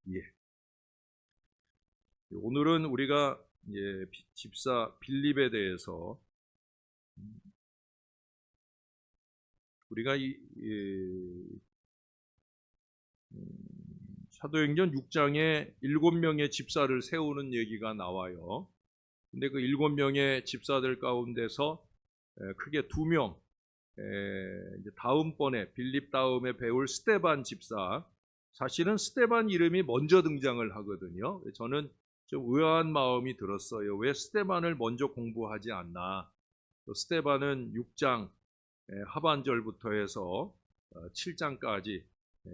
예. 오늘은 우리가 집사 빌립에 대해서 우리가 사도행전 6장에 7명의 집사를 세우는 얘기가 나와요. 근데 그 7명의 집사들 가운데서 크게 2명, 다음번에 빌립 다음에 배울 스데반 집사, 사실은 스데반 이름이 먼저 등장을 하거든요. 저는 좀 의아한 마음이 들었어요. 왜 스데반을 먼저 공부하지 않나. 스데반은 6장 하반절부터 해서 7장까지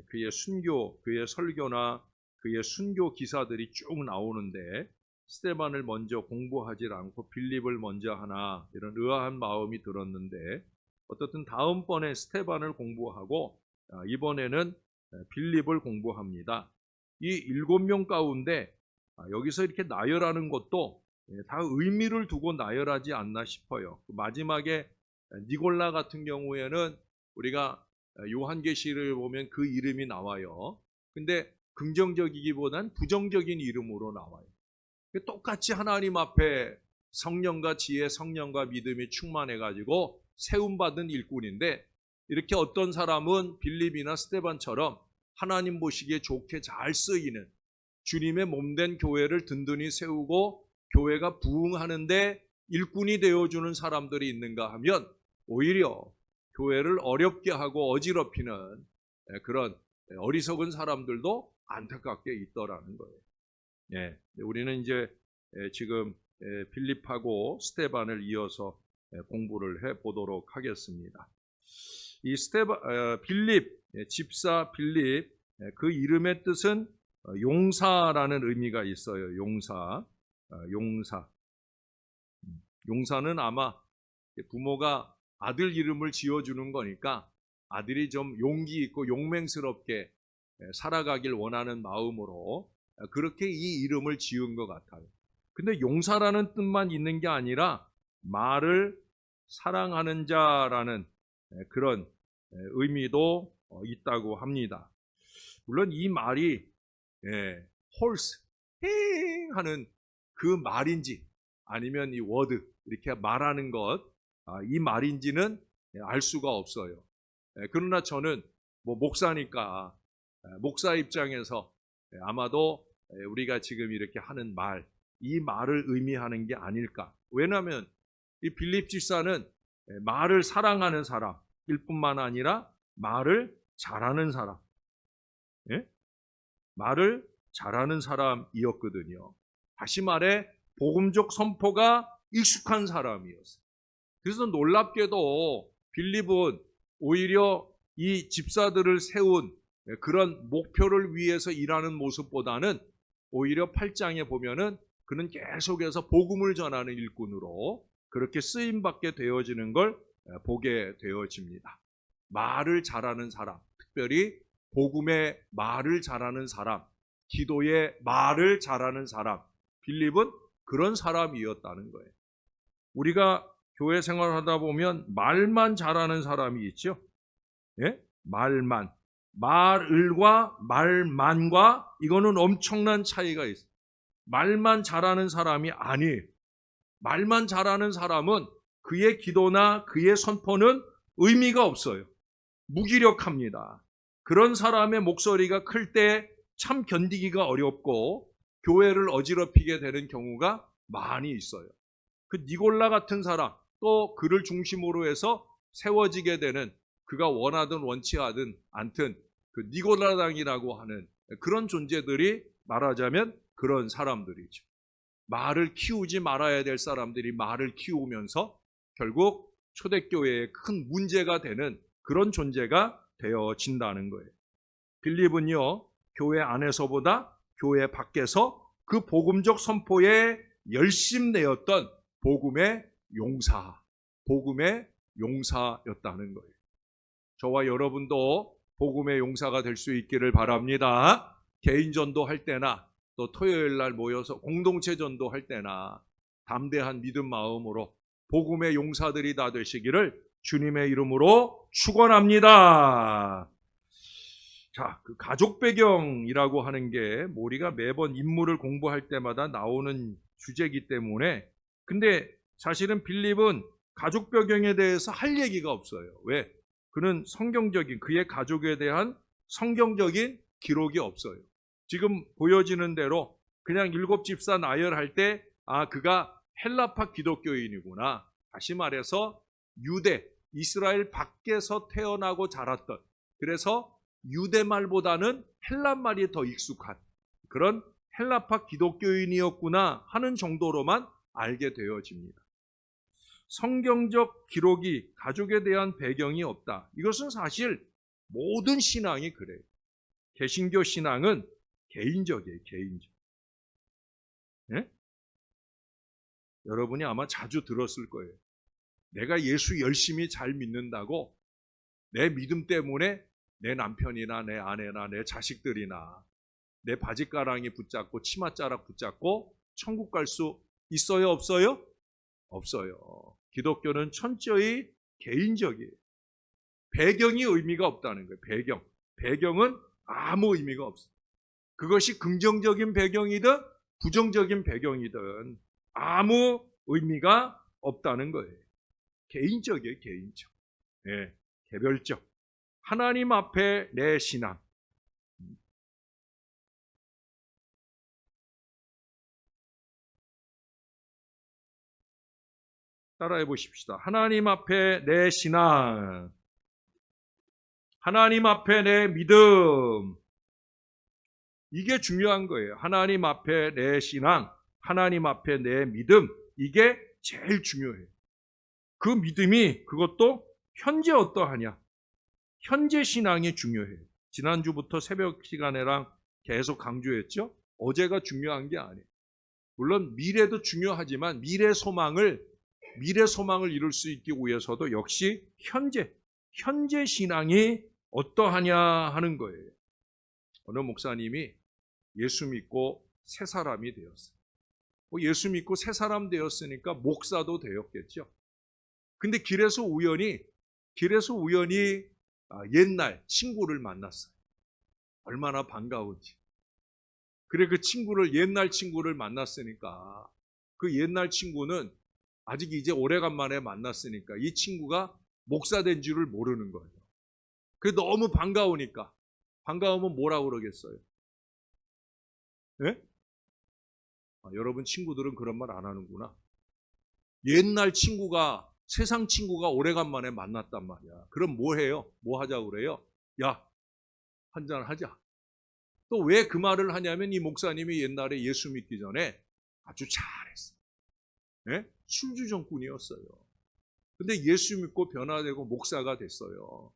그의 순교, 그의 설교나 그의 순교 기사들이 쭉 나오는데 스데반을 먼저 공부하지 않고 빌립을 먼저 하나, 이런 의아한 마음이 들었는데, 어떻든 다음번에 스데반을 공부하고 이번에는 빌립을 공부합니다. 이 7명 가운데 여기서 이렇게 나열하는 것도 다 의미를 두고 나열하지 않나 싶어요. 마지막에 니골라 같은 경우에는 우리가 요한계시를 보면 그 이름이 나와요. 근데 긍정적이기보단 부정적인 이름으로 나와요. 똑같이 하나님 앞에 성령과 지혜, 성령과 믿음이 충만해가지고 세움받은 일꾼인데, 이렇게 어떤 사람은 빌립이나 스데반처럼 하나님 보시기에 좋게 잘 쓰이는 주님의 몸된 교회를 든든히 세우고 교회가 부흥하는데 일꾼이 되어주는 사람들이 있는가 하면 오히려 교회를 어렵게 하고 어지럽히는 그런 어리석은 사람들도 안타깝게 있더라는 거예요. 예, 우리는 이제 지금 빌립하고 스데반을 이어서 공부를 해 보도록 하겠습니다. 이 빌립, 집사 빌립, 그 이름의 뜻은 용사라는 의미가 있어요. 용사. 용사는 아마 부모가 아들 이름을 지어주는 거니까 아들이 좀 용기 있고 용맹스럽게 살아가길 원하는 마음으로 그렇게 이 이름을 지은 것 같아요. 근데 용사라는 뜻만 있는 게 아니라 말을 사랑하는 자라는 그런 의미도 있다고 합니다. 물론 이 말이 horse, 하는 그 말인지 아니면 이 word, 이렇게 말하는 것, 이 말인지는 알 수가 없어요. 그러나 저는 목사니까 목사 입장에서 아마도 우리가 지금 이렇게 하는 말, 이 말을 의미하는 게 아닐까. 왜냐하면 이 빌립 집사는 말을 사랑하는 사람일 뿐만 아니라 말을 잘하는 사람, 말을 잘하는 사람이었거든요. 다시 말해 복음적 선포가 익숙한 사람이었어요. 그래서 놀랍게도 빌립은 오히려 이 집사들을 세운 그런 목표를 위해서 일하는 모습보다는 오히려 8장에 보면은 그는 계속해서 복음을 전하는 일꾼으로 그렇게 쓰임받게 되어지는 걸 보게 되어집니다. 말을 잘하는 사람, 특별히 복음의 말을 잘하는 사람, 기도의 말을 잘하는 사람, 빌립은 그런 사람이었다는 거예요. 우리가 교회 생활하다 보면 말만 잘하는 사람이 있죠. 말과 말만과 이거는 엄청난 차이가 있어요. 말만 잘하는 사람이 아니에요. 말만 잘하는 사람은 그의 기도나 그의 선포는 의미가 없어요. 무기력합니다. 그런 사람의 목소리가 클 때 참 견디기가 어렵고 교회를 어지럽히게 되는 경우가 많이 있어요. 그 니골라 같은 사람, 또 그를 중심으로 해서 세워지게 되는, 그가 원하든 원치 않든 그 니골라당이라고 하는 그런 존재들이 말하자면 그런 사람들이죠. 말을 키우지 말아야 될 사람들이 말을 키우면서 결국 초대교회에 큰 문제가 되는 그런 존재가 되어진다는 거예요. 빌립은요, 교회 안에서보다 교회 밖에서 그 복음적 선포에 열심내었던 복음의 용사였다는 거예요. 저와 여러분도 복음의 용사가 될 수 있기를 바랍니다. 개인 전도할 때나 또 토요일 날 모여서 공동체 전도할 때나 담대한 믿음 마음으로 복음의 용사들이 다 되시기를 주님의 이름으로 축원합니다. 자, 그 가족 배경이라고 하는 게 우리가 매번 인물을 공부할 때마다 나오는 주제이기 때문에, 근데 사실은 빌립은 가족 배경에 대해서 할 얘기가 없어요. 왜? 그는 성경적인 그의 가족에 대한 성경적인 기록이 없어요. 지금 보여지는 대로 그냥 일곱 집사 나열할 때 그가 헬라파 기독교인이구나. 다시 말해서 유대, 이스라엘 밖에서 태어나고 자랐던, 그래서 유대말보다는 헬란말이 더 익숙한 그런 헬라파 기독교인이었구나 하는 정도로만 알게 되어집니다. 성경적 기록이 가족에 대한 배경이 없다. 이것은 사실 모든 신앙이 그래요. 개신교 신앙은 개인적이에요. 개인적. 네? 여러분이 아마 자주 들었을 거예요. 내가 예수 열심히 잘 믿는다고 내 믿음 때문에 내 남편이나 내 아내나 내 자식들이나 내 바지가랑이 붙잡고 치맛자락 붙잡고 천국 갈 수 있어요? 없어요? 없어요. 기독교는 철저히 개인적이에요. 배경이 의미가 없다는 거예요. 배경. 배경은 아무 의미가 없어요. 그것이 긍정적인 배경이든 부정적인 배경이든 아무 의미가 없다는 거예요. 개인적이에요. 개인적. 네, 개별적. 하나님 앞에 내 신앙. 따라해 보십시다. 하나님 앞에 내 신앙. 하나님 앞에 내 믿음. 이게 중요한 거예요. 하나님 앞에 내 신앙, 하나님 앞에 내 믿음. 이게 제일 중요해요. 그 믿음이 그것도 현재 어떠하냐. 현재 신앙이 중요해요. 지난주부터 새벽 시간에랑 계속 강조했죠. 어제가 중요한 게 아니에요. 물론 미래도 중요하지만 미래 소망을 이룰 수 있기 위해서도 역시 현재 신앙이 어떠하냐 하는 거예요. 어느 목사님이 예수 믿고 새 사람이 되었어요. 예수 믿고 새 사람 되었으니까 목사도 되었겠죠. 근데 길에서 우연히 옛날 친구를 만났어요. 얼마나 반가운지. 그래 그 옛날 친구를 만났으니까 그 옛날 친구는 아직 이제 오래간만에 만났으니까 이 친구가 목사 된 줄을 모르는 거예요. 그게 너무 반가우니까. 반가우면 뭐라고 그러겠어요? 네? 여러분 친구들은 그런 말 안 하는구나. 옛날 친구가 세상 친구가 오래간만에 만났단 말이야. 그럼 뭐 해요? 뭐 하자고 그래요? 야, 한잔 하자. 또 왜 그 말을 하냐면 이 목사님이 옛날에 예수 믿기 전에 아주 잘했어요. 네? 술주정꾼이었어요. 근데 예수 믿고 변화되고 목사가 됐어요.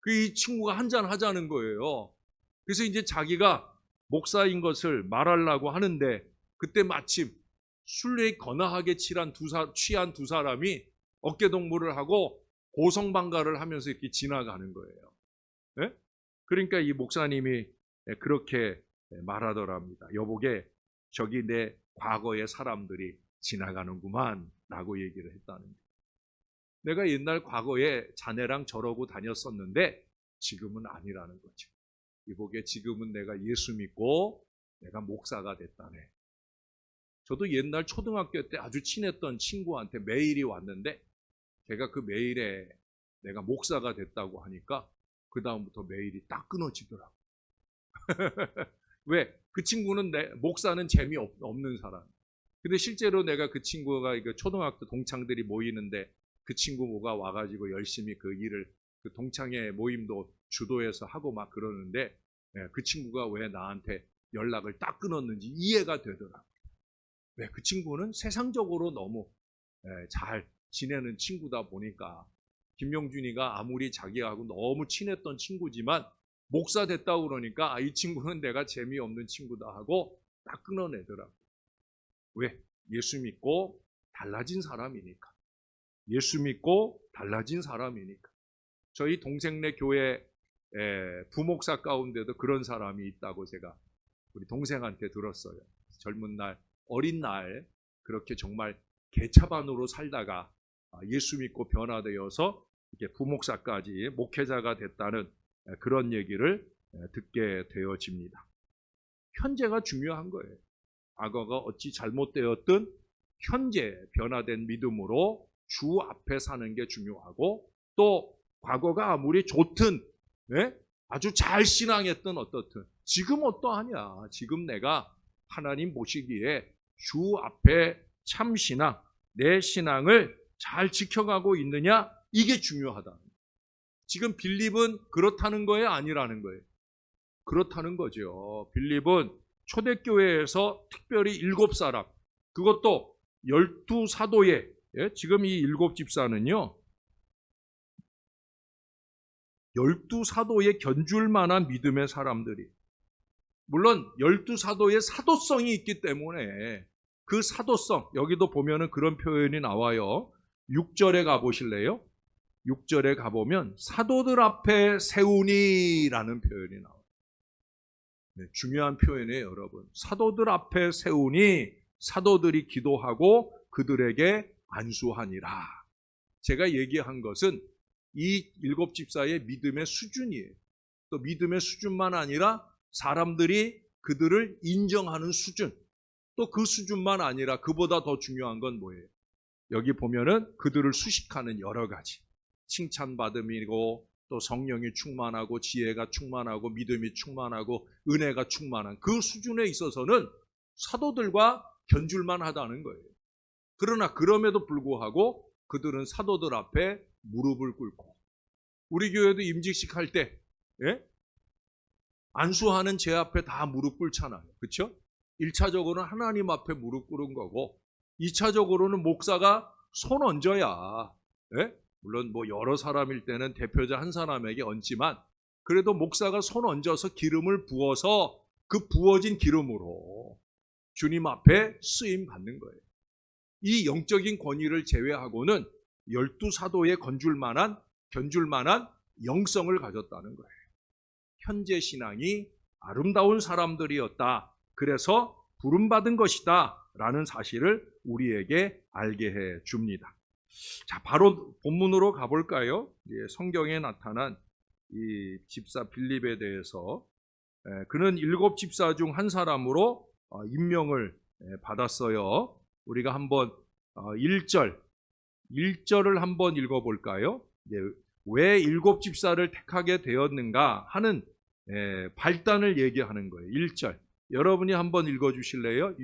이 친구가 한잔 하자는 거예요. 그래서 이제 자기가 목사인 것을 말하려고 하는데 그때 마침 술에 거나하게 취한 두 사람이 어깨동무를 하고 고성방가를 하면서 이렇게 지나가는 거예요. 네? 그러니까 이 목사님이 그렇게 말하더랍니다. 여보게 저기 내 과거의 사람들이 지나가는구만 라고 얘기를 했다는 거예요. 내가 옛날 과거에 자네랑 저러고 다녔었는데 지금은 아니라는 거죠. 이보게 지금은 내가 예수 믿고 내가 목사가 됐다네. 저도 옛날 초등학교 때 아주 친했던 친구한테 메일이 왔는데 걔가 그 메일에 내가 목사가 됐다고 하니까 그 다음부터 메일이 딱 끊어지더라고. 왜? 그 친구는 목사는 재미없는 사람. 근데 실제로 내가 그 친구가 초등학교 동창들이 모이는데 그 친구가 와가지고 열심히 그 일을 그 동창회 모임도 주도해서 하고 막 그러는데 그 친구가 왜 나한테 연락을 딱 끊었는지 이해가 되더라고요. 왜? 그 친구는 세상적으로 너무 잘 지내는 친구다 보니까 김용준이가 아무리 자기하고 너무 친했던 친구지만 목사 됐다고 그러니까 이 친구는 내가 재미없는 친구다 하고 딱 끊어내더라고요. 왜? 예수 믿고 달라진 사람이니까. 예수 믿고 달라진 사람이니까. 저희 동생네 교회 부목사 가운데도 그런 사람이 있다고 제가 우리 동생한테 들었어요. 젊은 날, 어린 날 그렇게 정말 개차반으로 살다가 예수 믿고 변화되어서 이렇게 부목사까지 목회자가 됐다는 그런 얘기를 듣게 되어집니다. 현재가 중요한 거예요. 과거가 어찌 잘못되었든 현재 변화된 믿음으로 주 앞에 사는 게 중요하고, 또 과거가 아무리 좋든 아주 잘 신앙했던 어떻든 지금 어떠하냐, 지금 내가 하나님 보시기에 주 앞에 참 신앙, 내 신앙을 잘 지켜가고 있느냐, 이게 중요하다. 지금 빌립은 그렇다는 거예요, 아니라는 거예요? 그렇다는 거죠. 빌립은 초대교회에서 특별히 7사람, 그것도 12사도의, 지금 이 7집사는요 12사도에 견줄 만한 믿음의 사람들이, 물론 12사도의 사도성이 있기 때문에 그 사도성, 여기도 보면은 그런 표현이 나와요. 6절에 가보실래요? 6절에 가보면 사도들 앞에 세우니라는 표현이 나와요. 중요한 표현이에요, 여러분. 사도들 앞에 세우니 사도들이 기도하고 그들에게 안수하니라. 제가 얘기한 것은 이 7집사의 믿음의 수준이에요. 또 믿음의 수준만 아니라 사람들이 그들을 인정하는 수준, 또 그 수준만 아니라 그보다 더 중요한 건 뭐예요? 여기 보면은 그들을 수식하는 여러 가지, 칭찬받음이고 또 성령이 충만하고 지혜가 충만하고 믿음이 충만하고 은혜가 충만한 그 수준에 있어서는 사도들과 견줄만 하다는 거예요. 그러나 그럼에도 불구하고 그들은 사도들 앞에 무릎을 꿇고, 우리 교회도 임직식 할 때 안수하는 제 앞에 다 무릎 꿇잖아요. 그렇죠? 1차적으로는 하나님 앞에 무릎 꿇은 거고, 2차적으로는 목사가 손 얹어야, 물론 뭐 여러 사람일 때는 대표자 한 사람에게 얹지만 그래도 목사가 손 얹어서 기름을 부어서 그 부어진 기름으로 주님 앞에 쓰임 받는 거예요. 이 영적인 권위를 제외하고는 12사도에 견줄 만한 영성을 가졌다는 거예요. 현재 신앙이 아름다운 사람들이었다. 그래서 부름받은 것이다 라는 사실을 우리에게 알게 해 줍니다. 자, 바로 본문으로 가볼까요? 성경에 나타난 이 집사 빌립에 대해서, 그는 7집사 중 한 사람으로 임명을 받았어요. 우리가 한번 1절을 한번 읽어볼까요? 왜 7집사를 택하게 되었는가 하는 발단을 얘기하는 거예요. 1절. 여러분이 한번 읽어주실래요?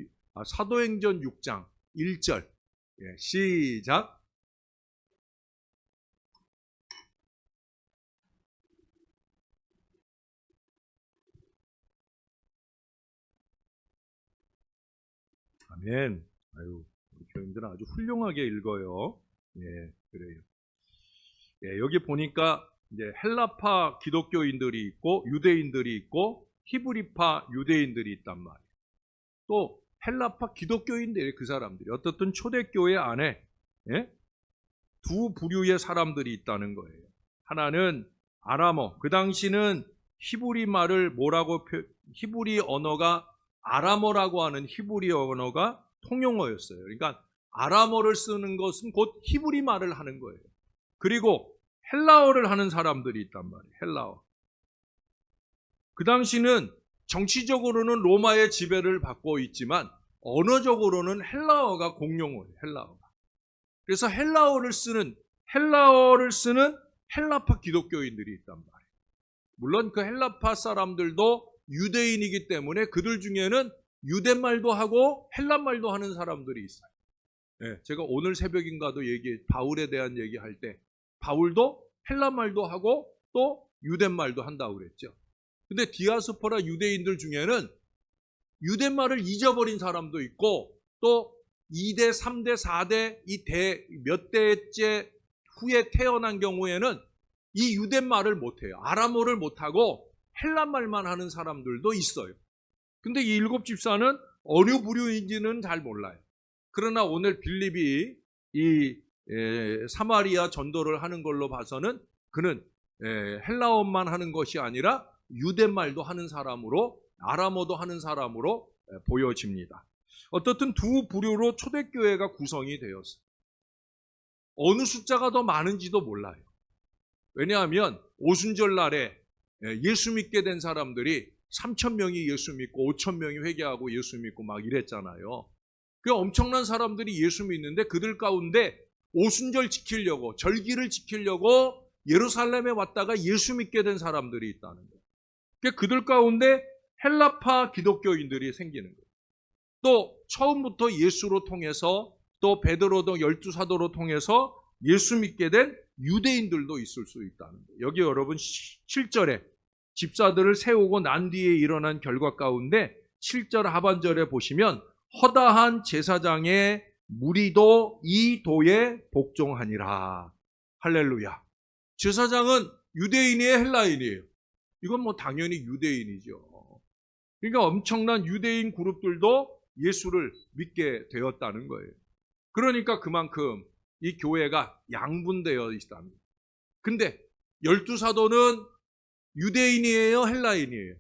사도행전 6장 1절. 시작. 아멘. 아유, 우리 교인들은 아주 훌륭하게 읽어요. 그래요. 여기 보니까 이제 헬라파 기독교인들이 있고 유대인들이 있고 히브리파 유대인들이 있단 말이에요. 또 헬라파 기독교인들이, 그 사람들이 어떻든 초대교회 안에 두 부류의 사람들이 있다는 거예요. 하나는 아람어, 그 당시는 히브리 말을 히브리 언어가 아람어라고 하는 히브리 언어가 통용어였어요. 그러니까 아람어를 쓰는 것은 곧 히브리 말을 하는 거예요. 그리고 헬라어를 하는 사람들이 있단 말이에요. 헬라어. 그 당시는 정치적으로는 로마의 지배를 받고 있지만 언어적으로는 헬라어가 공용어예요. 헬라어가. 그래서 헬라어를 쓰는 헬라파 기독교인들이 있단 말이에요. 물론 그 헬라파 사람들도 유대인이기 때문에 그들 중에는 유대말도 하고 헬라말도 하는 사람들이 있어요. 제가 오늘 새벽인가도 바울에 대한 얘기할 때 바울도 헬라말도 하고 또 유대말도 한다고 그랬죠. 근데 디아스포라 유대인들 중에는 유대말을 잊어버린 사람도 있고, 또 2대, 3대, 4대 몇 대째 후에 태어난 경우에는 이 유대말을 못해요. 아람어를 못하고 헬라말만 하는 사람들도 있어요. 근데 이 7집사는 어느 부류인지는 잘 몰라요. 그러나 오늘 빌립이 이 사마리아 전도를 하는 걸로 봐서는 그는 헬라어만 하는 것이 아니라 유대말도 하는 사람으로, 아람어도 하는 사람으로 보여집니다. 어떻든 두 부류로 초대교회가 구성이 되었어요. 어느 숫자가 더 많은지도 몰라요. 왜냐하면 오순절 날에 예수 믿게 된 사람들이 3,000명이 예수 믿고 5,000명이 회개하고 예수 믿고 막 이랬잖아요. 그 엄청난 사람들이 예수 믿는데 그들 가운데 오순절 지키려고, 절기를 지키려고 예루살렘에 왔다가 예수 믿게 된 사람들이 있다는 거예요. 그러니까 그들 가운데 헬라파 기독교인들이 생기는 거예요. 또 처음부터 예수로 통해서 또 베드로도 12사도로 통해서 예수 믿게 된 유대인들도 있을 수 있다는 거예요. 여기 여러분 7절에 집사들을 세우고 난 뒤에 일어난 결과 가운데 7절 하반절에 보시면 허다한 제사장의 무리도 이 도에 복종하니라. 할렐루야. 제사장은 유대인이에요, 헬라인이에요? 이건 뭐 당연히 유대인이죠. 그러니까 엄청난 유대인 그룹들도 예수를 믿게 되었다는 거예요. 그러니까 그만큼 이 교회가 양분되어 있답니다. 근데 12사도는 유대인이에요, 헬라인이에요?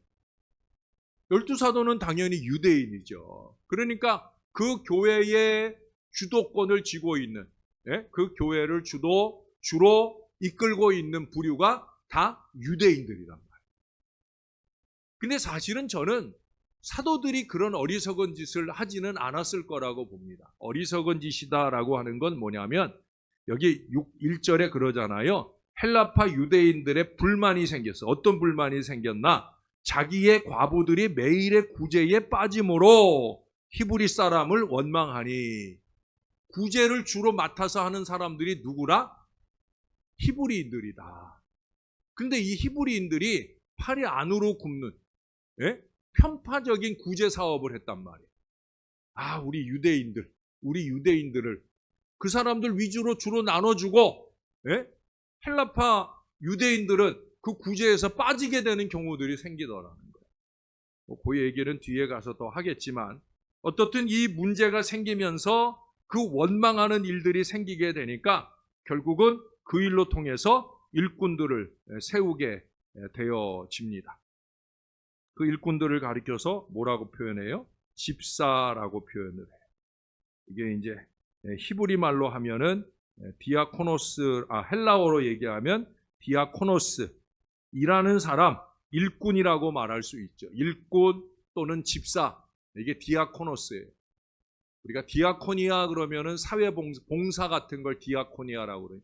12사도는 당연히 유대인이죠. 그러니까 그 교회의 주도권을 쥐고 있는, 그 교회를 주로 이끌고 있는 부류가 다 유대인들이란 말이에요. 근데 사실은 저는 사도들이 그런 어리석은 짓을 하지는 않았을 거라고 봅니다. 어리석은 짓이다라고 하는 건 뭐냐면 여기 1절에 그러잖아요. 헬라파 유대인들의 불만이 생겼어. 어떤 불만이 생겼나? 자기의 과부들이 매일의 구제에 빠짐으로 히브리 사람을 원망하니. 구제를 주로 맡아서 하는 사람들이 누구라? 히브리인들이다. 근데 이 히브리인들이 팔이 안으로 굽는 편파적인 구제 사업을 했단 말이에요. 우리 유대인들을 그 사람들 위주로 주로 나눠주고 헬라파 유대인들은 그 구제에서 빠지게 되는 경우들이 생기더라는 거예요. 그 얘기는 뒤에 가서 더 하겠지만 어떻든 이 문제가 생기면서 그 원망하는 일들이 생기게 되니까 결국은 그 일로 통해서 일꾼들을 세우게 되어집니다. 그 일꾼들을 가리켜서 뭐라고 표현해요? 집사라고 표현을 해요. 이게 이제 히브리 말로 하면은 디아코노스, 헬라어로 얘기하면 디아코노스이라는 사람, 일꾼이라고 말할 수 있죠. 일꾼 또는 집사, 이게 디아코노스예요. 우리가 디아코니아 그러면은 사회봉사 같은 걸 디아코니아라고 그래요.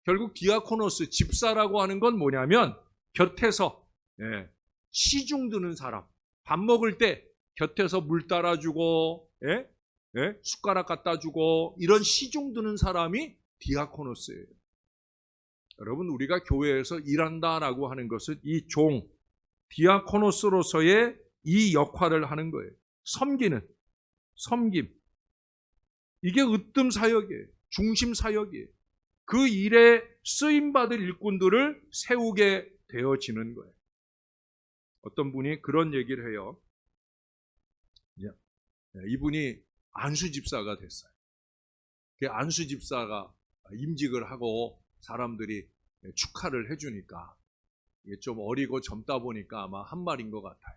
결국 디아코노스, 집사라고 하는 건 뭐냐면 곁에서 시중 드는 사람, 밥 먹을 때 곁에서 물 따라주고 숟가락 갖다 주고 이런 시중 드는 사람이 디아코노스예요. 여러분, 우리가 교회에서 일한다라고 하는 것은 이 종, 디아코노스로서의 이 역할을 하는 거예요. 섬김. 이게 으뜸 사역이에요. 중심 사역이에요. 그 일에 쓰임받을 일꾼들을 세우게 되어지는 거예요. 어떤 분이 그런 얘기를 해요. 이분이 안수집사가 됐어요. 그 안수집사가 임직을 하고 사람들이 축하를 해주니까 이게 좀 어리고 젊다 보니까 아마 한 말인 것 같아요.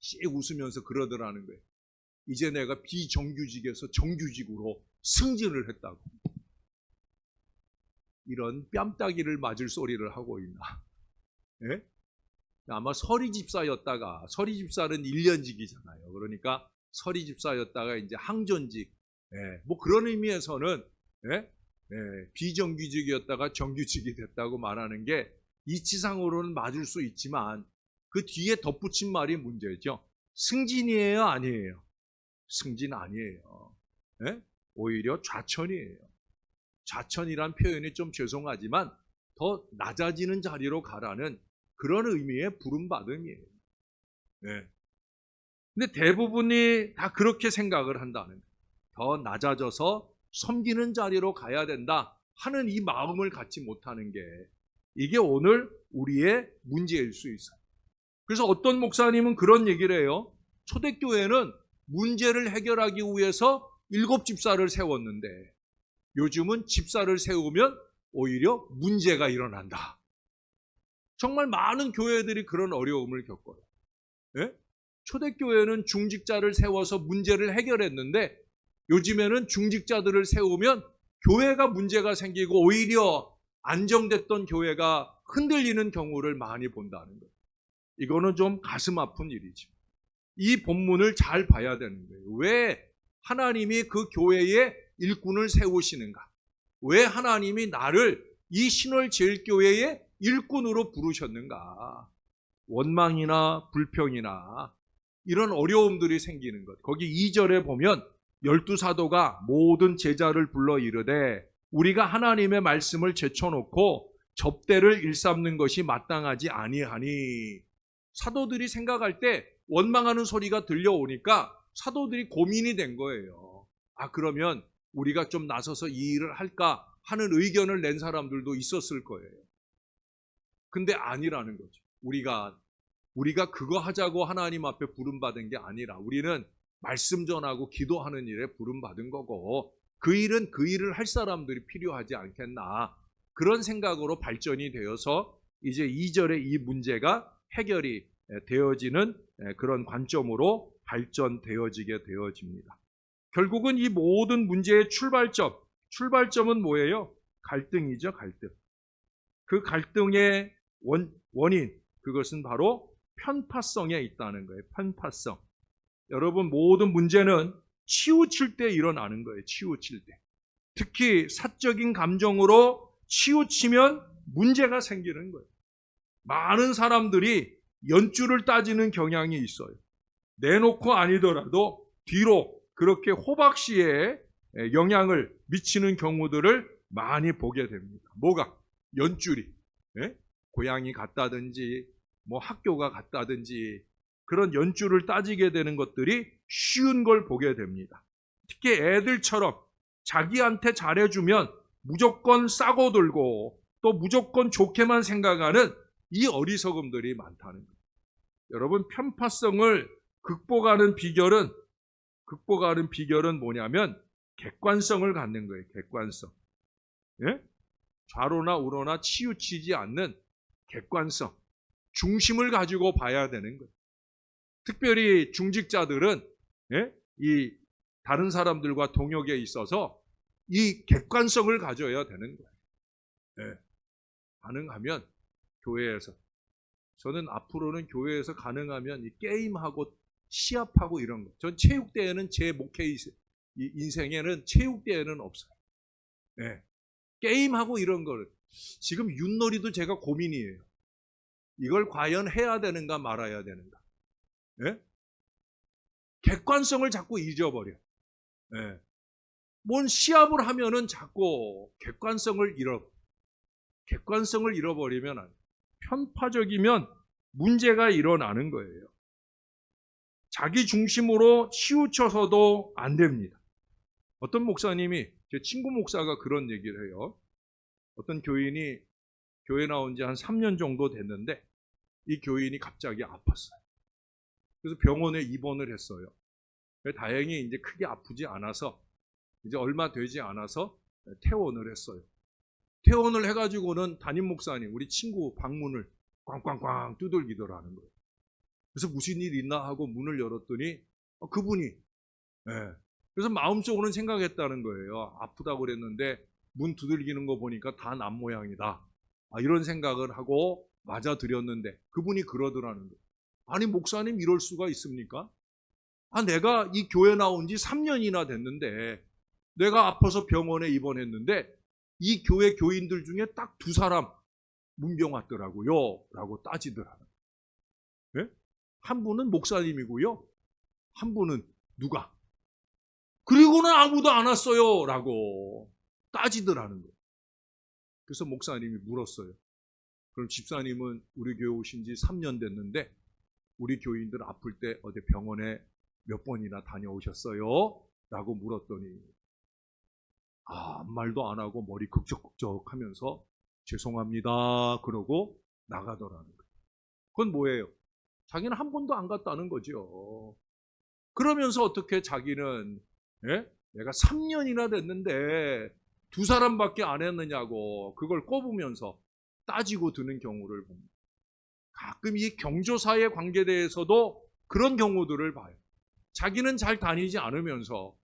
씩 웃으면서 그러더라는 거예요. 이제 내가 비정규직에서 정규직으로 승진을 했다고. 이런 뺨따기를 맞을 소리를 하고 있나. 아마 서리집사였다가, 서리집사는 1년직이잖아요. 그러니까 서리집사였다가 이제 항전직, 뭐 그런 의미에서는 비정규직이었다가 정규직이 됐다고 말하는 게 이치상으로는 맞을 수 있지만 그 뒤에 덧붙인 말이 문제죠. 승진이에요, 아니에요? 승진 아니에요. 오히려 좌천이에요. 좌천이란 표현이 좀 죄송하지만 더 낮아지는 자리로 가라는 그런 의미의 부름받음이에요. 근데 대부분이 다 그렇게 생각을 한다는 거예요. 더 낮아져서 섬기는 자리로 가야 된다 하는 이 마음을 갖지 못하는 게 이게 오늘 우리의 문제일 수 있어요. 그래서 어떤 목사님은 그런 얘기를 해요. 초대교회는 문제를 해결하기 위해서 7집사를 세웠는데 요즘은 집사를 세우면 오히려 문제가 일어난다. 정말 많은 교회들이 그런 어려움을 겪어요. 초대교회는 중직자를 세워서 문제를 해결했는데 요즘에는 중직자들을 세우면 교회가 문제가 생기고 오히려 안정됐던 교회가 흔들리는 경우를 많이 본다는 거예요. 이거는 좀 가슴 아픈 일이죠. 이 본문을 잘 봐야 되는 거예요. 왜 하나님이 그 교회에 일꾼을 세우시는가? 왜 하나님이 나를 이 신월제일교회의 일꾼으로 부르셨는가? 원망이나 불평이나 이런 어려움들이 생기는 것. 거기 2절에 보면 12사도가 모든 제자를 불러 이르되 우리가 하나님의 말씀을 제쳐놓고 접대를 일삼는 것이 마땅하지 아니하니. 사도들이 생각할 때 원망하는 소리가 들려오니까 사도들이 고민이 된 거예요. 그러면 우리가 좀 나서서 이 일을 할까 하는 의견을 낸 사람들도 있었을 거예요. 근데 아니라는 거죠. 우리가 그거 하자고 하나님 앞에 부름받은 게 아니라 우리는 말씀 전하고 기도하는 일에 부름받은 거고 그 일은 그 일을 할 사람들이 필요하지 않겠나. 그런 생각으로 발전이 되어서 이제 2절에 이 문제가 해결이 되어지는 그런 관점으로 발전되어지게 되어집니다. 결국은 이 모든 문제의 출발점은 뭐예요? 갈등이죠, 갈등. 그 갈등의 원인, 그것은 바로 편파성에 있다는 거예요. 편파성. 여러분, 모든 문제는 치우칠 때 일어나는 거예요. 치우칠 때. 특히 사적인 감정으로 치우치면 문제가 생기는 거예요. 많은 사람들이 연줄을 따지는 경향이 있어요. 내놓고 아니더라도 뒤로 그렇게 호박씨에 영향을 미치는 경우들을 많이 보게 됩니다. 뭐가? 연줄이. 고향이 같다든지 뭐 학교가 같다든지 그런 연줄을 따지게 되는 것들이 쉬운 걸 보게 됩니다. 특히 애들처럼 자기한테 잘해주면 무조건 싸고 들고 또 무조건 좋게만 생각하는 이 어리석음들이 많다는 거예요. 여러분, 편파성을 극복하는 비결은 뭐냐면 객관성을 갖는 거예요. 객관성. 좌로나 우로나 치우치지 않는 객관성. 중심을 가지고 봐야 되는 거예요. 특별히 중직자들은 이 다른 사람들과 동역에 있어서 이 객관성을 가져야 되는 거예요. 가능하면 교회에서, 저는 앞으로는 교회에서 가능하면 이 게임하고 시합하고 이런 거. 전 체육대회는 제 목회 인생에는 체육대회는 없어요. 게임하고 이런 거를. 지금 윷놀이도 제가 고민이에요. 이걸 과연 해야 되는가 말아야 되는가. 객관성을 자꾸 잊어버려. 뭔 시합을 하면은 자꾸 객관성을 잃어버리면 편파적이면 문제가 일어나는 거예요. 자기 중심으로 치우쳐서도 안 됩니다. 어떤 목사님이, 제 친구 목사가 그런 얘기를 해요. 어떤 교인이 교회 나온 지 한 3년 정도 됐는데 이 교인이 갑자기 아팠어요. 그래서 병원에 입원을 했어요. 다행히 이제 크게 아프지 않아서 이제 얼마 되지 않아서 퇴원을 했어요. 퇴원을 해가지고는 담임 목사님, 우리 친구 방문을 꽝꽝꽝 두들기더라는 거예요. 그래서 무슨 일 있나 하고 문을 열었더니 그분이 그래서 마음속으로는 생각했다는 거예요. 아프다고 그랬는데 문 두들기는 거 보니까 다 남 모양이다. 이런 생각을 하고 맞아들였는데 그분이 그러더라는 거예요. 아니 목사님 이럴 수가 있습니까? 내가 이 교회 나온 지 3년이나 됐는데 내가 아파서 병원에 입원했는데 이 교회 교인들 중에 딱 2사람 문병 왔더라고요. 라고 따지더라고요. 한 분은 목사님이고요. 한 분은 누가? 그리고는 아무도 안 왔어요. 라고 따지더라는 거예요. 그래서 목사님이 물었어요. 그럼 집사님은 우리 교회 오신 지 3년 됐는데 우리 교인들 아플 때 어디 병원에 몇 번이나 다녀오셨어요? 라고 물었더니 아무 말도 안 하고 머리 극적극적 하면서 죄송합니다. 그러고 나가더라는 거예요. 그건 뭐예요? 자기는 한 번도 안 갔다는 거죠. 그러면서 어떻게 자기는 내가 3년이나 됐는데 2사람밖에 안 했느냐고 그걸 꼽으면서 따지고 드는 경우를 봅니다. 가끔 이 경조사의 관계에 대해서도 그런 경우들을 봐요. 자기는 잘 다니지 않으면서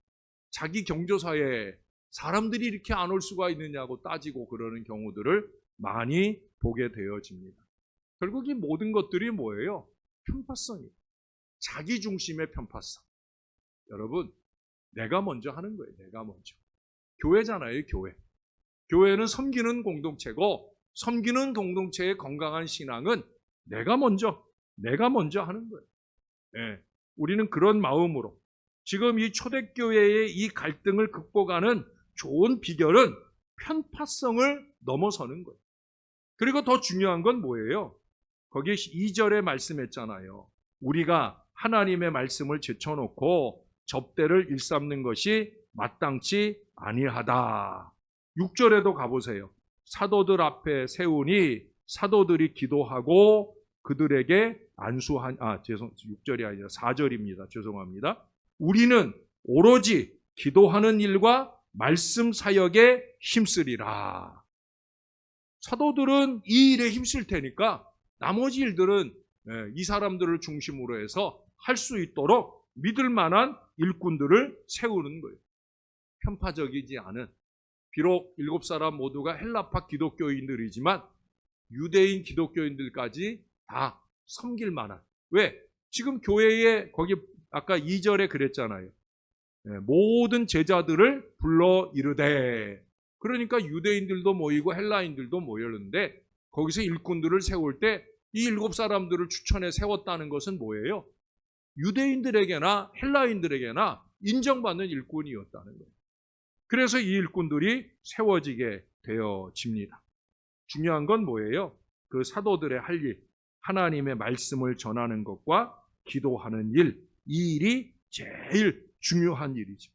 자기 경조사에 사람들이 이렇게 안 올 수가 있느냐고 따지고 그러는 경우들을 많이 보게 되어집니다. 결국 이 모든 것들이 뭐예요? 편파성이에요. 자기 중심의 편파성. 여러분, 내가 먼저 하는 거예요. 내가 먼저. 교회잖아요, 교회. 교회는 섬기는 공동체고, 섬기는 공동체의 건강한 신앙은 내가 먼저 하는 거예요. 예, 우리는 그런 마음으로 지금 이 초대교회의 이 갈등을 극복하는 좋은 비결은 편파성을 넘어서는 거예요. 그리고 더 중요한 건 뭐예요? 거기 2절에 말씀했잖아요. 우리가 하나님의 말씀을 제쳐놓고 접대를 일삼는 것이 마땅치 아니하다. 6절에도 가보세요. 사도들 앞에 세우니 사도들이 기도하고 그들에게 안수한 6절이 아니라 4절입니다. 죄송합니다. 우리는 오로지 기도하는 일과 말씀 사역에 힘쓰리라. 사도들은 이 일에 힘쓸 테니까 나머지 일들은 이 사람들을 중심으로 해서 할 수 있도록 믿을 만한 일꾼들을 세우는 거예요. 편파적이지 않은, 비록 7사람 모두가 헬라파 기독교인들이지만 유대인 기독교인들까지 다 섬길 만한. 왜? 지금 교회에 거기 아까 2절에 그랬잖아요. 모든 제자들을 불러 이르되. 그러니까 유대인들도 모이고 헬라인들도 모였는데 거기서 일꾼들을 세울 때 이 7사람들을 추천해 세웠다는 것은 뭐예요? 유대인들에게나 헬라인들에게나 인정받는 일꾼이었다는 거예요. 그래서 이 일꾼들이 세워지게 되어집니다. 중요한 건 뭐예요? 그 사도들의 할 일, 하나님의 말씀을 전하는 것과 기도하는 일, 이 일이 제일 중요한 일이죠.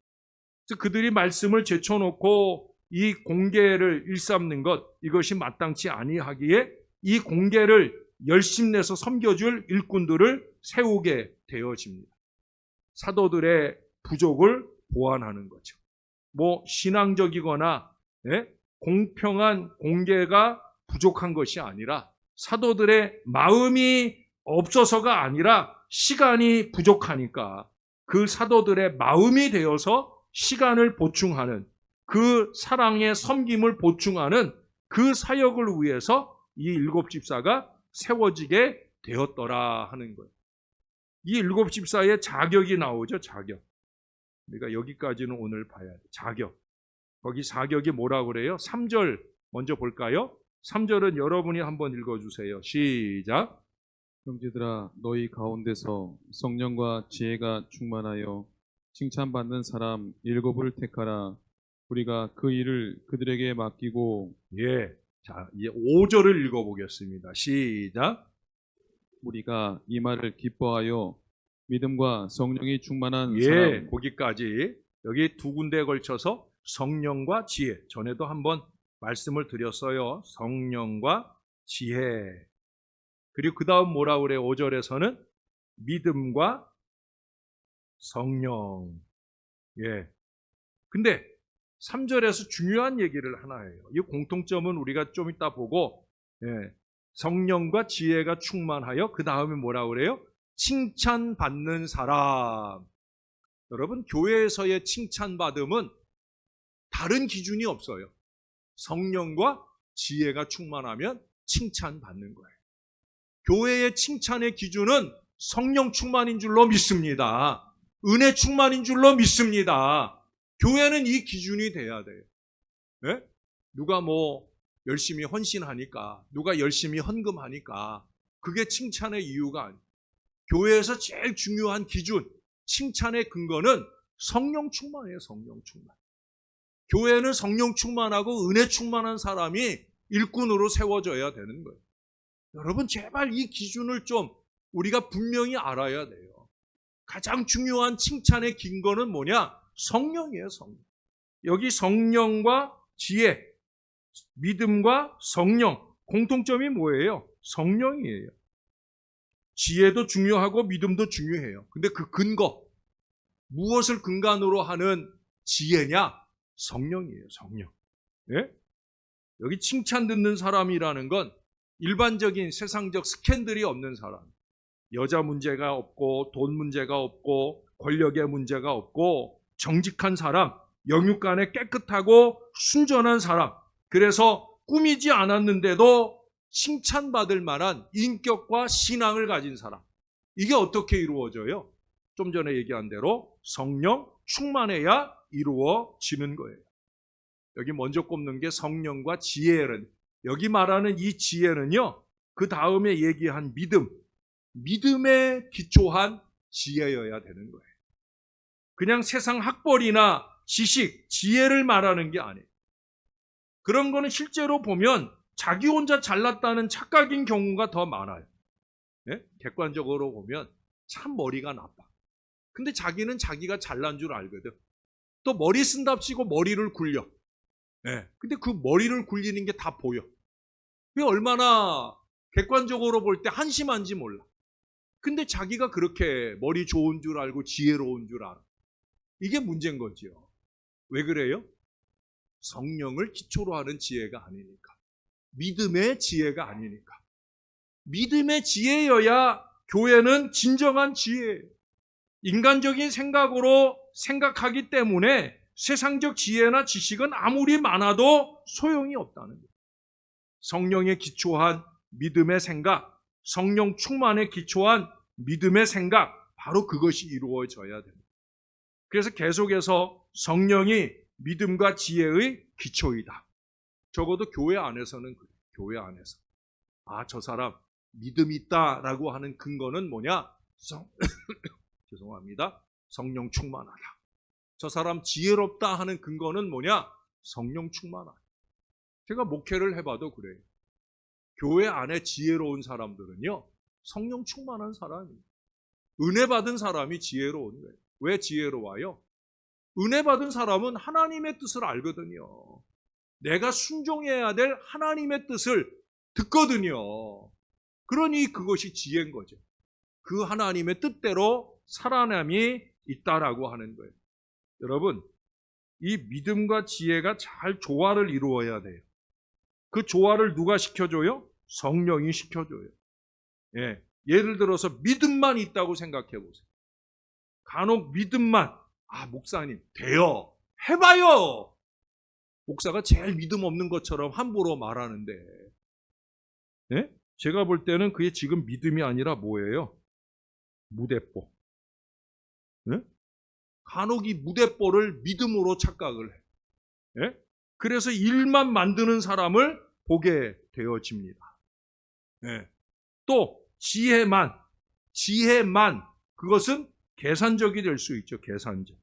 그래서 그들이 말씀을 제쳐놓고 이 공계를 일삼는 것, 이것이 마땅치 아니하기에 이 공계를 열심내서 섬겨줄 일꾼들을 세우게 되어집니다. 사도들의 부족을 보완하는 거죠. 뭐 신앙적이거나 공평한 공계가 부족한 것이 아니라 사도들의 마음이 없어서가 아니라 시간이 부족하니까 그 사도들의 마음이 되어서 시간을 보충하는, 그 사랑의 섬김을 보충하는 그 사역을 위해서 이 7집사가 세워지게 되었더라 하는 거예요. 이 7집사의 자격이 나오죠. 자격. 우리가 여기까지는 오늘 봐야 돼. 자격. 거기 자격이 뭐라고 그래요? 3절 먼저 볼까요? 3절은 여러분이 한번 읽어주세요. 시작. 형제들아, 너희 가운데서 성령과 지혜가 충만하여 칭찬받는 사람 7을 택하라. 우리가 그 일을 그들에게 맡기고. 예. 자, 이제 5절을 읽어보겠습니다. 시작. 우리가 이 말을 기뻐하여 믿음과 성령이 충만한 예, 사람. 거기까지. 여기 두 군데에 걸쳐서 성령과 지혜. 전에도 한번 말씀을 드렸어요. 성령과 지혜. 그리고 그 다음 뭐라고 그래요? 5절에서는 믿음과 성령. 예. 근데 3절에서 중요한 얘기를 하나 해요. 이 공통점은 우리가 좀 이따 보고, 성령과 지혜가 충만하여 그 다음에 뭐라고 그래요? 칭찬받는 사람. 여러분, 교회에서의 칭찬받음은 다른 기준이 없어요. 성령과 지혜가 충만하면 칭찬받는 거예요. 교회의 칭찬의 기준은 성령 충만인 줄로 믿습니다. 은혜 충만인 줄로 믿습니다. 교회는 이 기준이 돼야 돼요. 네? 누가 뭐 열심히 헌신하니까, 누가 열심히 헌금하니까 그게 칭찬의 이유가 아니에요. 교회에서 제일 중요한 기준, 칭찬의 근거는 성령 충만이에요. 성령 충만. 교회는 성령 충만하고 은혜 충만한 사람이 일꾼으로 세워져야 되는 거예요. 여러분, 제발 이 기준을 좀 우리가 분명히 알아야 돼요. 가장 중요한 칭찬의 근거는 뭐냐? 성령이에요. 성령. 여기 성령과 지혜, 믿음과 성령, 공통점이 뭐예요? 성령이에요. 지혜도 중요하고 믿음도 중요해요. 근데 그 근거, 무엇을 근간으로 하는 지혜냐? 성령이에요. 성령. 예? 여기 칭찬 듣는 사람이라는 건 일반적인 세상적 스캔들이 없는 사람. 여자 문제가 없고 돈 문제가 없고 권력의 문제가 없고 정직한 사람, 영육간에 깨끗하고 순전한 사람. 그래서 꾸미지 않았는데도 칭찬받을 만한 인격과 신앙을 가진 사람. 이게 어떻게 이루어져요? 좀 전에 얘기한 대로 성령 충만해야 이루어지는 거예요. 여기 먼저 꼽는 게 성령과 지혜는, 여기 말하는 이 지혜는요, 그 다음에 얘기한 믿음에 기초한 지혜여야 되는 거예요. 그냥 세상 학벌이나 지식, 지혜를 말하는 게 아니에요. 그런 거는 실제로 보면 자기 혼자 잘났다는 착각인 경우가 더 많아요. 예? 객관적으로 보면 참 머리가 나빠. 근데 자기는 자기가 잘난 줄 알거든. 또 머리 쓴답시고 머리를 굴려. 예. 근데 그 머리를 굴리는 게 다 보여. 그게 얼마나 객관적으로 볼 때 한심한지 몰라. 근데 자기가 그렇게 머리 좋은 줄 알고 지혜로운 줄 알아. 이게 문제인 거지요. 왜 그래요? 성령을 기초로 하는 지혜가 아니니까. 믿음의 지혜가 아니니까. 믿음의 지혜여야 교회는 진정한 지혜예요. 인간적인 생각으로 생각하기 때문에 세상적 지혜나 지식은 아무리 많아도 소용이 없다는 거예요. 성령에 기초한 믿음의 생각, 성령 충만에 기초한 믿음의 생각, 바로 그것이 이루어져야 됩니다. 그래서 계속해서 성령이 믿음과 지혜의 기초이다. 적어도 교회 안에서는 그래요. 교회 안에서. 아, 저 사람 믿음이 있다라고 하는 근거는 뭐냐? 죄송합니다. 성령 충만하다. 저 사람 지혜롭다 하는 근거는 뭐냐? 성령 충만하다. 제가 목회를 해봐도 그래요. 교회 안에 지혜로운 사람들은요, 성령 충만한 사람이에요. 은혜 받은 사람이 지혜로운 거예요. 왜 지혜로워요? 은혜 받은 사람은 하나님의 뜻을 알거든요. 내가 순종해야 될 하나님의 뜻을 듣거든요. 그러니 그것이 지혜인 거죠. 그 하나님의 뜻대로 살아남이 있다라고 하는 거예요. 여러분, 이 믿음과 지혜가 잘 조화를 이루어야 돼요. 그 조화를 누가 시켜줘요? 성령이 시켜줘요. 예. 예를 들어서 믿음만 있다고 생각해 보세요. 간혹 믿음만, 목사님, 돼요. 해봐요. 목사가 제일 믿음 없는 것처럼 함부로 말하는데, 예? 제가 볼 때는 그게 지금 믿음이 아니라 뭐예요? 무대뽀. 예? 간혹 이 무대뽀를 믿음으로 착각을 해. 예? 그래서 일만 만드는 사람을 보게 되어집니다. 예. 또 지혜만 그것은 계산적이 될 수 있죠. 계산적.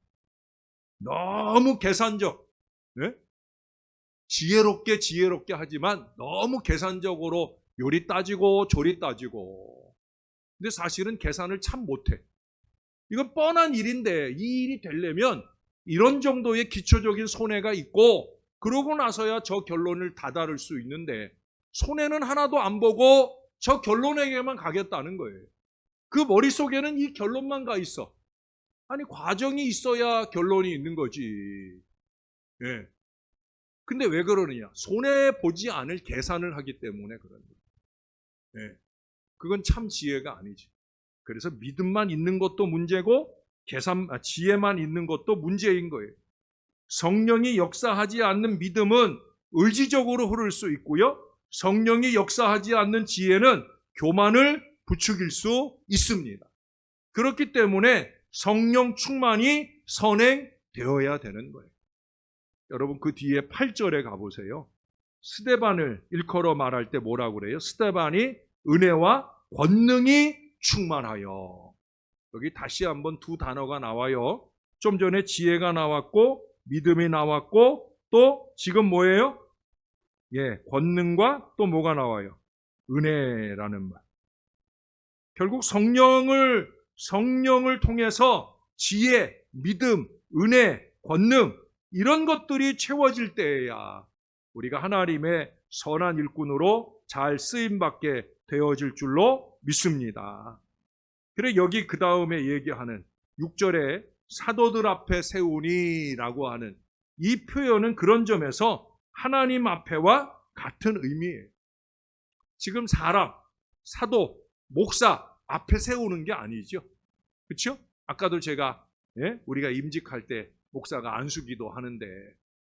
너무 계산적. 예? 지혜롭게 하지만 너무 계산적으로 요리 따지고 조리 따지고. 근데 사실은 계산을 참 못해. 이건 뻔한 일인데 이 일이 되려면 이런 정도의 기초적인 손해가 있고 그러고 나서야 저 결론을 다다를 수 있는데 손해는 하나도 안 보고 저 결론에게만 가겠다는 거예요. 그 머릿속에는 이 결론만 가 있어. 아니 과정이 있어야 결론이 있는 거지. 예. 근데 왜 그러느냐? 손해보지 않을 계산을 하기 때문에 그런 거예요. 예. 그건 참 지혜가 아니지. 그래서 믿음만 있는 것도 문제고 지혜만 있는 것도 문제인 거예요. 성령이 역사하지 않는 믿음은 의지적으로 흐를 수 있고요. 성령이 역사하지 않는 지혜는 교만을 부추길 수 있습니다. 그렇기 때문에 성령 충만이 선행되어야 되는 거예요. 여러분 그 뒤에 8절에 가보세요. 스데반을 일컬어 말할 때 뭐라고 그래요? 스데반이 은혜와 권능이 충만하여. 여기 다시 한번 두 단어가 나와요. 좀 전에 지혜가 나왔고 믿음이 나왔고 또 지금 뭐예요? 예, 권능과 또 뭐가 나와요? 은혜라는 말. 결국 성령을 통해서 지혜, 믿음, 은혜, 권능 이런 것들이 채워질 때에야 우리가 하나님의 선한 일꾼으로 잘 쓰임받게 되어질 줄로 믿습니다. 그래 여기 그 다음에 얘기하는 6절에 사도들 앞에 세우니라고 하는 이 표현은 그런 점에서 하나님 앞에와 같은 의미예요. 지금 사람, 사도, 목사 앞에 세우는 게 아니죠. 그렇죠? 아까도 제가 우리가 임직할 때 목사가 안수기도 하는데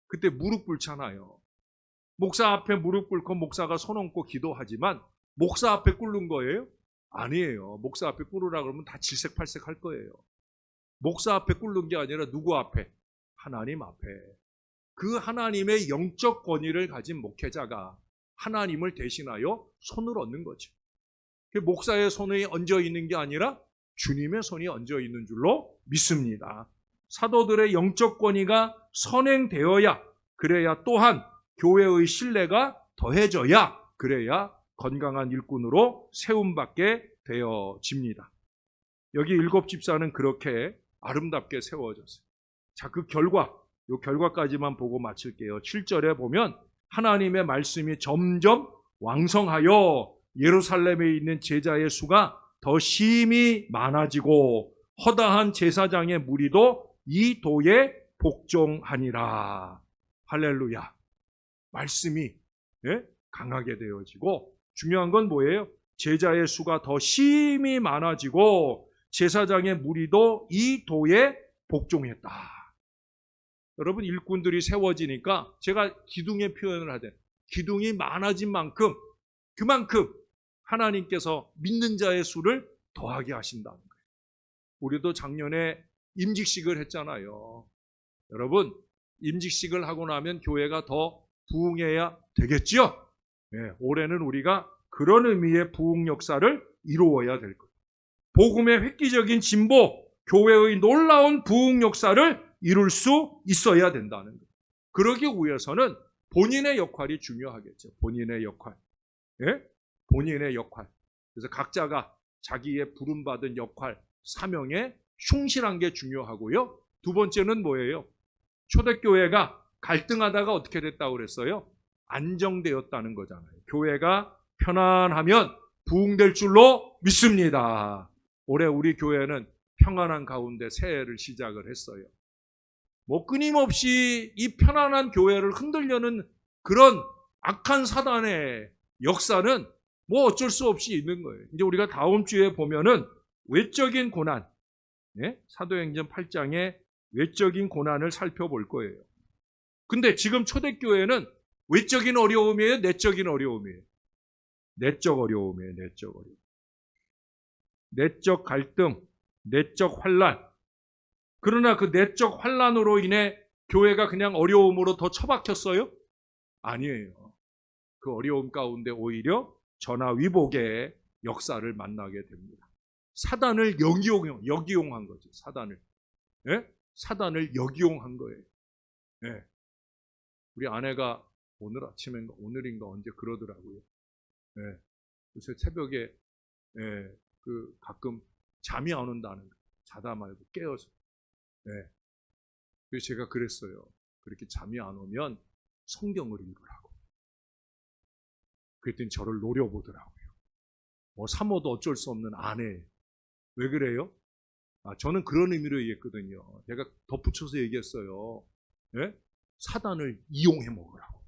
그때 무릎 꿇잖아요. 목사 앞에 무릎 꿇고 목사가 손 얹고 기도하지만 목사 앞에 꿇는 거예요? 아니에요. 목사 앞에 꿇으라 그러면 다 질색팔색 할 거예요. 목사 앞에 꿇는 게 아니라 누구 앞에? 하나님 앞에. 그 하나님의 영적 권위를 가진 목회자가 하나님을 대신하여 손을 얹는 거죠. 목사의 손이 얹어 있는 게 아니라 주님의 손이 얹어 있는 줄로 믿습니다. 사도들의 영적 권위가 선행되어야, 그래야 또한 교회의 신뢰가 더해져야, 그래야 건강한 일꾼으로 세움받게 되어집니다. 여기 7 집사는 그렇게 아름답게 세워졌어요. 자, 그 결과까지만 보고 마칠게요. 7절에 보면 하나님의 말씀이 점점 왕성하여 예루살렘에 있는 제자의 수가 더 심히 많아지고 허다한 제사장의 무리도 이 도에 복종하니라. 할렐루야. 말씀이 강하게 되어지고, 중요한 건 뭐예요? 제자의 수가 더 심히 많아지고 제사장의 무리도 이 도에 복종했다. 여러분, 일꾼들이 세워지니까 제가 기둥의 표현을 하되, 기둥이 많아진 만큼 그만큼 하나님께서 믿는 자의 수를 더하게 하신다는 거예요. 우리도 작년에 임직식을 했잖아요. 여러분, 임직식을 하고 나면 교회가 더 부흥해야 되겠죠? 네, 올해는 우리가 그런 의미의 부흥 역사를 이루어야 될 거예요. 복음의 획기적인 진보, 교회의 놀라운 부흥 역사를 이룰 수 있어야 된다는 거예요. 그러기 위해서는 본인의 역할이 중요하겠죠. 본인의 역할. 예? 본인의 역할. 그래서 각자가 자기의 부름받은 역할, 사명에 충실한 게 중요하고요. 두 번째는 뭐예요? 초대교회가 갈등하다가 어떻게 됐다고 그랬어요? 안정되었다는 거잖아요. 교회가 편안하면 부흥될 줄로 믿습니다. 올해 우리 교회는 평안한 가운데 새해를 시작을 했어요. 끊임없이 이 편안한 교회를 흔들려는 그런 악한 사단의 역사는 어쩔 수 없이 있는 거예요. 이제 우리가 다음 주에 보면은 외적인 고난, 사도행전 8장의 외적인 고난을 살펴볼 거예요. 근데 지금 초대교회는 외적인 어려움이에요? 내적인 어려움이에요? 내적 어려움이에요. 내적 어려움. 내적 갈등, 내적 환난. 그러나 그 내적 환난으로 인해 교회가 그냥 어려움으로 더 처박혔어요? 아니에요. 그 어려움 가운데 오히려 전화위복의 역사를 만나게 됩니다. 사단을 역이용한 거죠. 사단을. 사단을 역이용한 거예요. 우리 아내가 오늘 아침인가 오늘인가 언제 그러더라고요. 요새 새벽에 가끔 잠이 안 온다는 거예요. 자다 말고 깨어서. 그래서 제가 그랬어요. 그렇게 잠이 안 오면 성경을 읽으라고. 그랬더니 저를 노려보더라고요. 사모도 어쩔 수 없는 아내. 왜 그래요? 저는 그런 의미로 얘기했거든요. 제가 덧붙여서 얘기했어요. 사단을 이용해 먹으라고.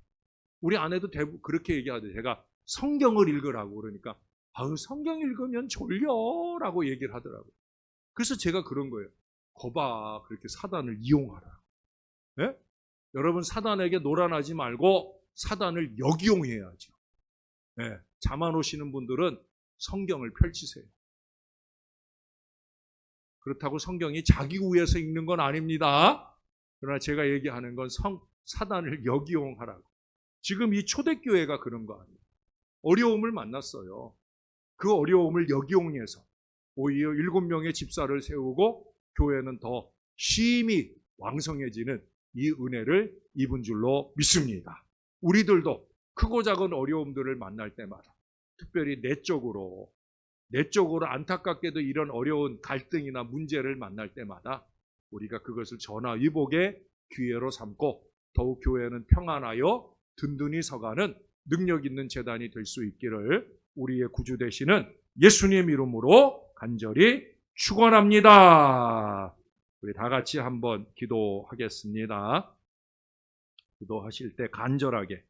우리 아내도 대부분 그렇게 얘기하죠. 제가 성경을 읽으라고 그러니까 성경 읽으면 졸려라고 얘기를 하더라고요. 그래서 제가 그런 거예요. 거봐, 그렇게 사단을 이용하라. 여러분, 사단에게 놀아나지 말고 사단을 역이용해야죠. 잠 안 오시는 분들은 성경을 펼치세요. 그렇다고 성경이 자기 위해서 읽는 건 아닙니다. 그러나 제가 얘기하는 건 사단을 역이용하라고. 지금 이 초대교회가 그런 거 아니에요. 어려움을 만났어요. 그 어려움을 역이용해서 오히려 7명의 집사를 세우고 교회는 더 심히 왕성해지는 이 은혜를 입은 줄로 믿습니다. 우리들도 크고 작은 어려움들을 만날 때마다, 특별히 내적으로 안타깝게도 이런 어려운 갈등이나 문제를 만날 때마다 우리가 그것을 전화위복의 기회로 삼고 더욱 교회는 평안하여 든든히 서가는 능력 있는 재단이 될 수 있기를 우리의 구주 되시는 예수님 이름으로 간절히 축원합니다. 우리 다 같이 한번 기도하겠습니다. 기도하실 때 간절하게.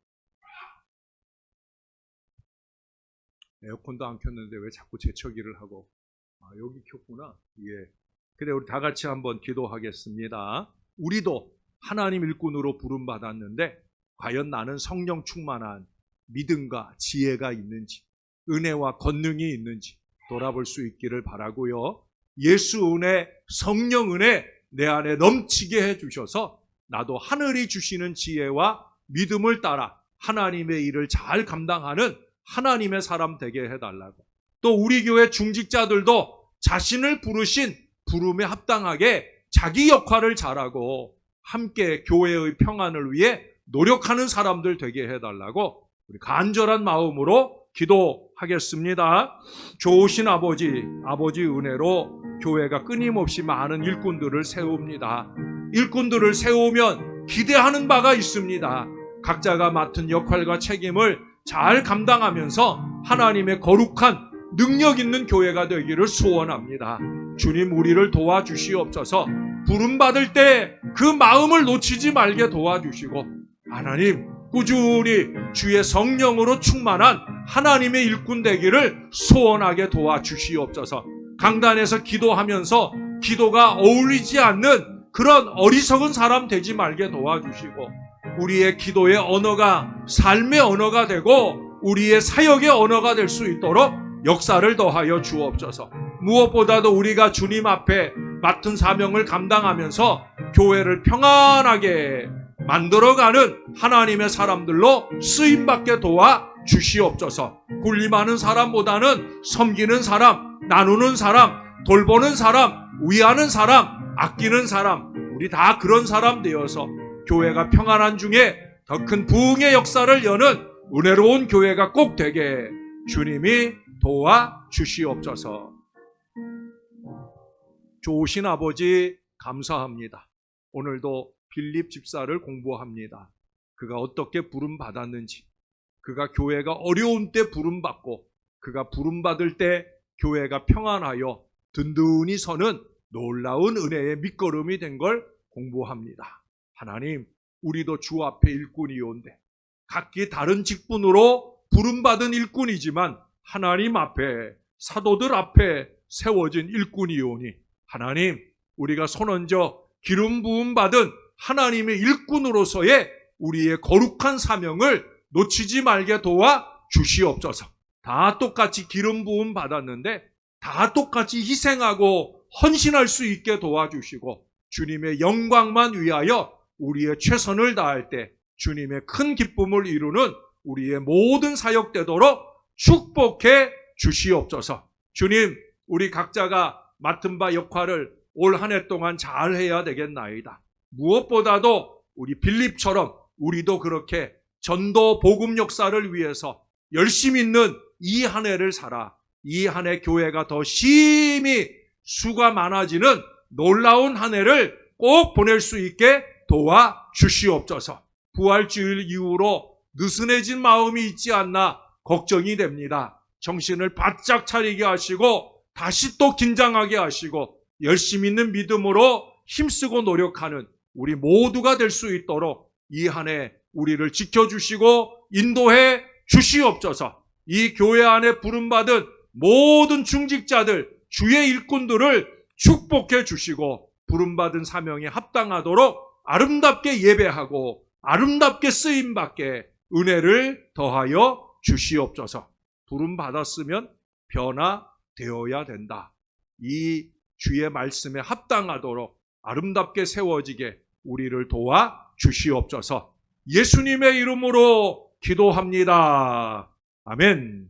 에어컨도 안 켰는데 왜 자꾸 재채기를 하고. 여기 켰구나. 예. 그래, 우리 다 같이 한번 기도하겠습니다. 우리도 하나님 일꾼으로 부름받았는데 과연 나는 성령 충만한 믿음과 지혜가 있는지, 은혜와 권능이 있는지 돌아볼 수 있기를 바라고요. 예수 은혜, 성령 은혜 내 안에 넘치게 해주셔서 나도 하늘이 주시는 지혜와 믿음을 따라 하나님의 일을 잘 감당하는 하나님의 사람 되게 해달라고, 또 우리 교회 중직자들도 자신을 부르신 부름에 합당하게 자기 역할을 잘하고 함께 교회의 평안을 위해 노력하는 사람들 되게 해달라고 우리 간절한 마음으로 기도하겠습니다. 좋으신 아버지 은혜로 교회가 끊임없이 많은 일꾼들을 세웁니다. 일꾼들을 세우면 기대하는 바가 있습니다. 각자가 맡은 역할과 책임을 잘 감당하면서 하나님의 거룩한 능력 있는 교회가 되기를 소원합니다. 주님, 우리를 도와주시옵소서. 부름받을 때 그 마음을 놓치지 말게 도와주시고, 하나님 꾸준히 주의 성령으로 충만한 하나님의 일꾼 되기를 소원하게 도와주시옵소서. 강단에서 기도하면서 기도가 어울리지 않는 그런 어리석은 사람 되지 말게 도와주시고, 우리의 기도의 언어가 삶의 언어가 되고 우리의 사역의 언어가 될 수 있도록 역사를 더하여 주옵소서. 무엇보다도 우리가 주님 앞에 맡은 사명을 감당하면서 교회를 평안하게 만들어가는 하나님의 사람들로 쓰임받게 도와 주시옵소서. 군림하는 사람보다는 섬기는 사람, 나누는 사람, 돌보는 사람, 위하는 사람, 아끼는 사람, 우리 다 그런 사람 되어서 교회가 평안한 중에 더 큰 부흥의 역사를 여는 은혜로운 교회가 꼭 되게 주님이 도와 주시옵소서. 좋으신 아버지 감사합니다. 오늘도 빌립 집사를 공부합니다. 그가 어떻게 부름받았는지, 그가 교회가 어려운 때 부름받고 그가 부름받을 때 교회가 평안하여 든든히 서는 놀라운 은혜의 밑거름이 된 걸 공부합니다. 하나님, 우리도 주 앞에 일꾼이온데 각기 다른 직분으로 부름받은 일꾼이지만 하나님 앞에, 사도들 앞에 세워진 일꾼이오니 하나님, 우리가 손얹어 기름 부음 받은 하나님의 일꾼으로서의 우리의 거룩한 사명을 놓치지 말게 도와 주시옵소서. 다 똑같이 기름 부음 받았는데 다 똑같이 희생하고 헌신할 수 있게 도와주시고, 주님의 영광만 위하여 우리의 최선을 다할 때 주님의 큰 기쁨을 이루는 우리의 모든 사역 되도록 축복해 주시옵소서. 주님, 우리 각자가 맡은 바 역할을 올 한 해 동안 잘 해야 되겠나이다. 무엇보다도 우리 빌립처럼 우리도 그렇게 전도 복음 역사를 위해서 열심히 있는 이 한 해를 살아 이 한 해 교회가 더 심히 수가 많아지는 놀라운 한 해를 꼭 보낼 수 있게 도와 주시옵소서. 부활주일 이후로 느슨해진 마음이 있지 않나 걱정이 됩니다. 정신을 바짝 차리게 하시고 다시 또 긴장하게 하시고 열심 있는 믿음으로 힘쓰고 노력하는 우리 모두가 될 수 있도록 이 한 해 우리를 지켜주시고 인도해 주시옵소서. 이 교회 안에 부름받은 모든 중직자들, 주의 일꾼들을 축복해 주시고 부름받은 사명에 합당하도록 아름답게 예배하고 아름답게 쓰임받게 은혜를 더하여 주시옵소서. 부름받았으면 변화되어야 된다. 이 주의 말씀에 합당하도록 아름답게 세워지게 우리를 도와 주시옵소서. 예수님의 이름으로 기도합니다. 아멘.